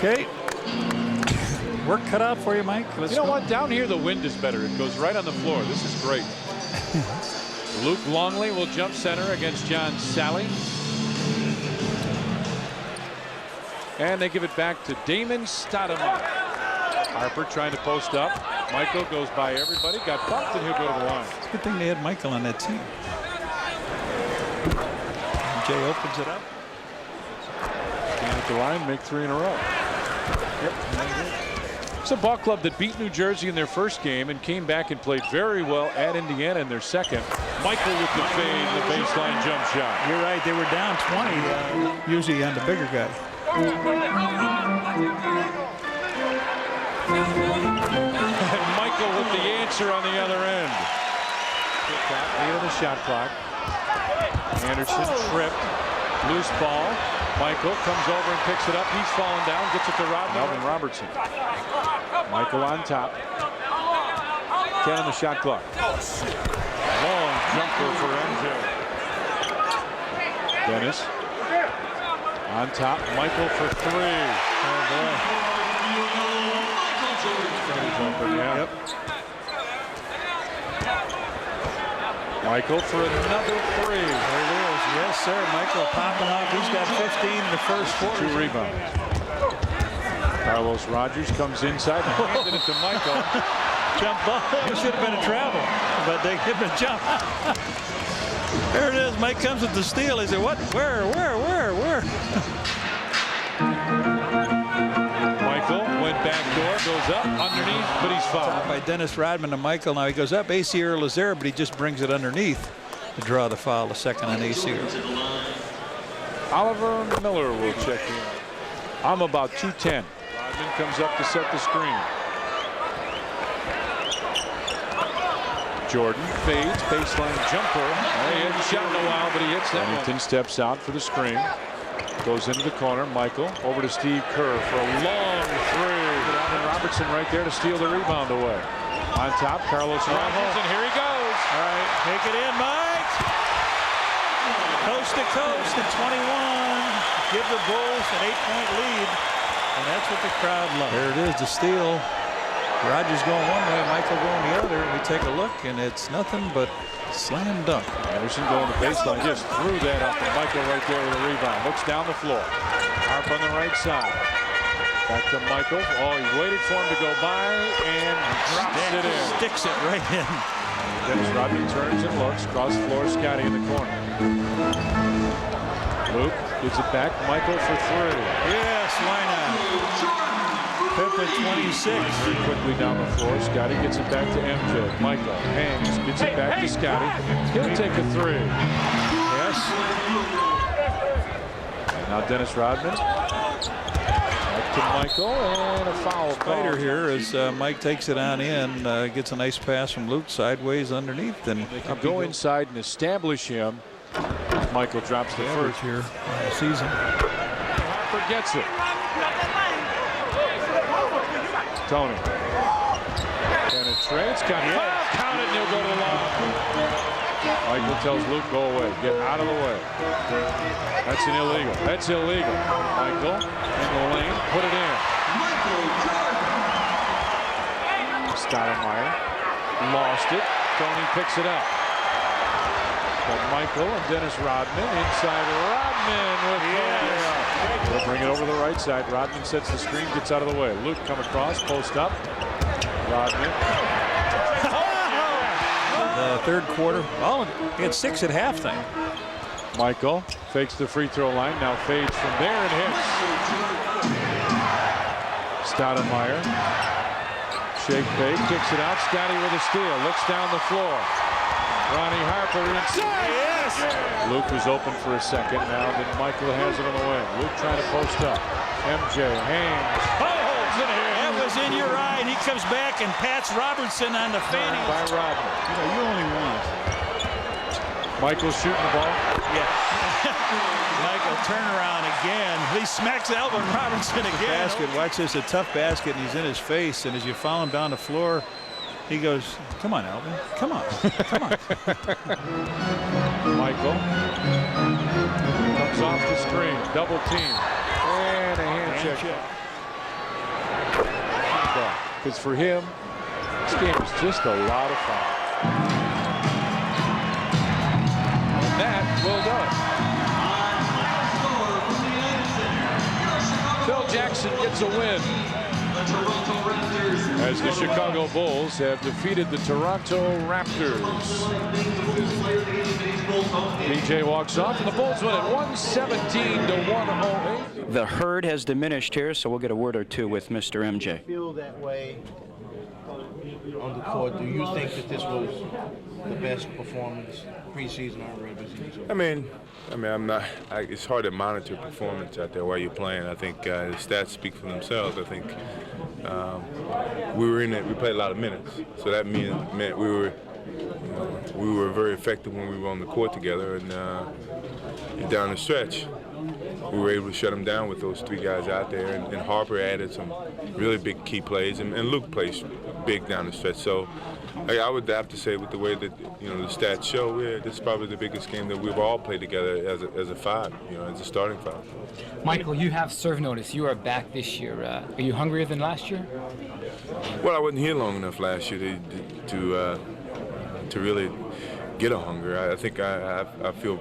Okay. Work cut out for you, Mike. Let's you know go. what? Down here, the wind is better. It goes right on the floor. This is great. Luke Longley will jump center against John Sally. And they give it back to Damon Stoudemire. Harper trying to post up. Michael goes by everybody. Got bumped, and he'll go to the line. It's a good thing they had Michael on that team. Jay opens it up. Stand at the line, make 3 in a row. Yep. It's a ball club that beat New Jersey in their first game and came back and played very well at Indiana in their second. Michael with the fade, the baseline jump shot. You're right. They were down 20, usually on the bigger guy. And Michael with the answer on the other end. Lead of the shot clock. Anderson tripped. Loose ball. Michael comes over and picks it up. He's falling down. Gets it to Melvin Robertson. Michael on top. 10 on the shot clock. Long jumper for MJ. Dennis. On top. Michael for 3. Oh boy. Yeah. Yep. Michael for another 3. There it is. Yes, sir. Michael popping off. He's got 15 in the first quarter. 2 rebounds. Carlos Rogers comes inside and handed it to Michael. Jump ball. It should have been a travel, but they give him a jump. There it is. Mike comes with the steal. He said, what? Where? Michael went back door, goes up underneath, but he's fouled. By Dennis Rodman to Michael. Now he goes up. AC Earl is there, but he just brings it underneath to draw the foul. The second on AC Earl. Oliver Miller will check in. I'm about 210. Rodman comes up to set the screen. Jordan fades, baseline jumper. He hasn't shot in a while, but he hits that. Bennington steps out for the screen. Goes into the corner. Michael over to Steve Kerr for a long 3. And Robertson right there to steal the rebound away. On top, Carlos Ramos, and here he goes. All right, take it in, Mike. Coast to coast at 21. Give the Bulls an 8-point lead, and that's what the crowd loves. There it is, the steal. Rogers going one way, Michael going the other. We take a look, and it's nothing but slam dunk. Anderson going to baseline, just threw that up, and Michael right there with a rebound. Looks down the floor. Harp on the right side. Back to Michael. Oh, he waited for him to go by and drops it in. Sticks it right in. Dennis Rodman turns and looks. Cross floor, Scotty in the corner. Luke gives it back. Michael for 3. Yes, why not? Pip at 26. Very quickly down the floor. Scotty gets it back to MJ. Michael hangs, gets it back to Scotty. He'll take a 3. Yes. And now Dennis Rodman. Back to Michael, and a foul Fighter here as Mike takes it on in, gets a nice pass from Luke sideways underneath, and they can go inside and establish him. Michael drops the first here on the season. Harper gets it. Tony penetrates, got counted, and he'll go to the line. Michael tells Luke, go away, get out of the way. That's an illegal. That's illegal. Michael in the lane, put it in. Stoudemire lost it. Tony picks it up. But Michael and Dennis Rodman inside. Rodman with They'll bring it over the right side. Rodman sets the screen, gets out of the way. Luke come across, post up. Rodman. The third quarter. Well, he had 6 at halftime. Michael fakes the free throw line, now fades from there and hits. Stoudemire. Shake fake, kicks it out. Scotty with a steal, looks down the floor. Ronnie Harper inside. Yes! Luke was open for a second now, then Michael has it on the way. Luke trying to post up. MJ hangs. That was in your eye, and he comes back and pats Robertson on the fanny. By Rodman. You only want. Michael shooting the ball. Yeah. Michael turn around again. He smacks Alvin Robertson again. Basket. Watch this, a tough basket, and he's in his face. And as you follow him down the floor, he goes, "Come on, Alvin. Come on. Come on." Michael comes off the screen, double team, and a hand check. thought, because for him, this game is just a lot of fun. And that will do it. Phil Jackson gets a win as the Chicago Bulls have defeated the Toronto Raptors. BJ walks off, and the Bulls win it 117-108. The herd has diminished here, so we'll get a word or two with Mr. MJ. Feel that way on the court? Do you think that this was the best performance preseason or regular season? I mean, I'm not. It's hard to monitor performance out there while you're playing. I think the stats speak for themselves. I think we were in it. We played a lot of minutes, so that meant we were very effective when we were on the court together. And down the stretch, we were able to shut them down with those three guys out there. And Harper added some really big key plays, and Luke plays big down the stretch. So I would have to say, with the way that the stats show, this is probably the biggest game that we've all played together as a five, as a starting five. Michael, you have serve notice. You are back this year. Are you hungrier than last year? Well, I wasn't here long enough last year to really get a hunger. I think I feel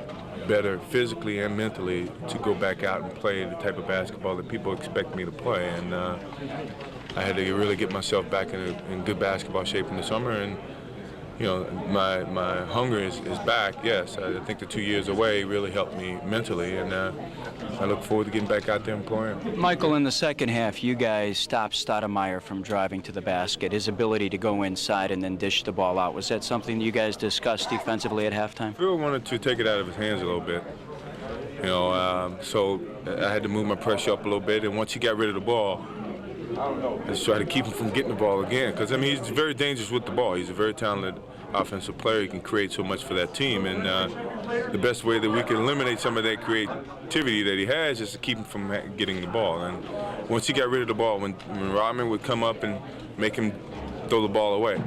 better physically and mentally to go back out and play the type of basketball that people expect me to play. And I had to really get myself back in good basketball shape in the summer. And my hunger is back. Yes, I think the 2 years away really helped me mentally, and I look forward to getting back out there and playing. Michael, in the second half, you guys stopped Stoudemire from driving to the basket. His ability to go inside and then dish the ball out, was that something you guys discussed defensively at halftime? Phil wanted to take it out of his hands a little bit. So I had to move my pressure up a little bit, and once he got rid of the ball, I just tried to keep him from getting the ball again, because he's very dangerous with the ball. He's a very talented offensive player. He can create so much for that team, and the best way that we can eliminate some of that creativity that he has is to keep him from getting the ball. And once he got rid of the ball, when Rodman would come up and make him throw the ball away,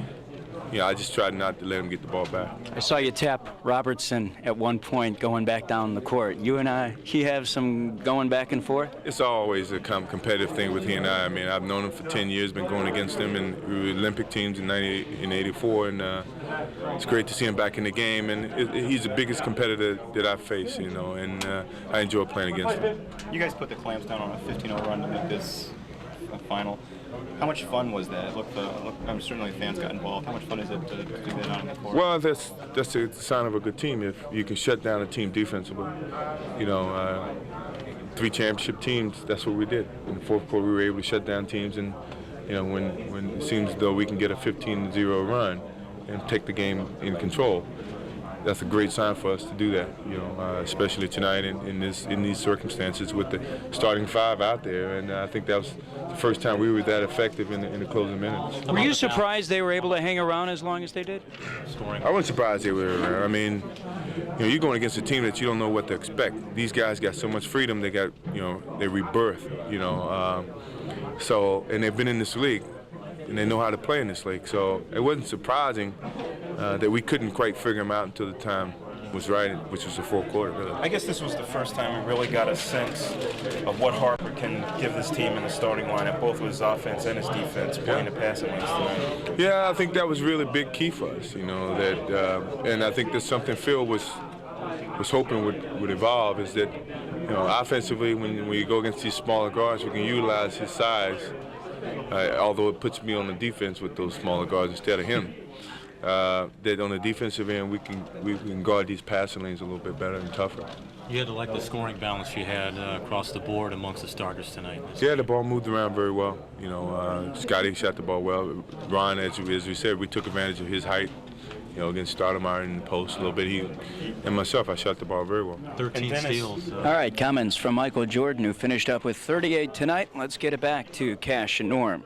I just tried not to let him get the ball back. I saw you tap Robertson at one point going back down the court. You and he have some going back and forth? It's always a competitive thing with he and I. I mean, I've known him for 10 years, been going against him in Olympic teams in 84, and it's great to see him back in the game. And he's the biggest competitor that I've faced, and I enjoy playing against him. You guys put the Clamps down on a 15-0 run to make this a final. How much fun was that? Certainly fans got involved. How much fun is it to do that on the court? Well, that's a sign of a good team. If you can shut down a team defensively, 3 championship teams. That's what we did in the fourth quarter. We were able to shut down teams, and when it seems as though we can get a 15-0 run and take the game in control, that's a great sign for us to do that. Especially tonight in these circumstances with the starting five out there, and I think that was the first time we were that effective in the closing minutes. Were you surprised they were able to hang around as long as they did? I wasn't surprised they were around. I mean, you're going against a team that you don't know what to expect. These guys got so much freedom. They got, they rebirth. So, and they've been in this league, and they know how to play in this league. So it wasn't surprising that we couldn't quite figure them out until the time was right, which was the fourth quarter, really. I guess this was the first time we really got a sense of what Harper can give this team in the starting lineup, both with his offense and his defense, playing the passing lanes tonight. Yeah, I think that was really a big key for us, and I think that's something Phil was hoping would evolve, is that, offensively, when we go against these smaller guards, we can utilize his size, although it puts me on the defense with those smaller guards instead of him. That on the defensive end, we can guard these passing lanes a little bit better and tougher. You had to like the scoring balance you had across the board amongst the starters tonight. Yeah, the ball moved around very well. Scotty shot the ball well. Ron, as we said, we took advantage of his height. Against Stoudemire in the post a little bit. And myself, I shot the ball very well. 13 steals. All right, comments from Michael Jordan, who finished up with 38 tonight. Let's get it back to Cash and Norm.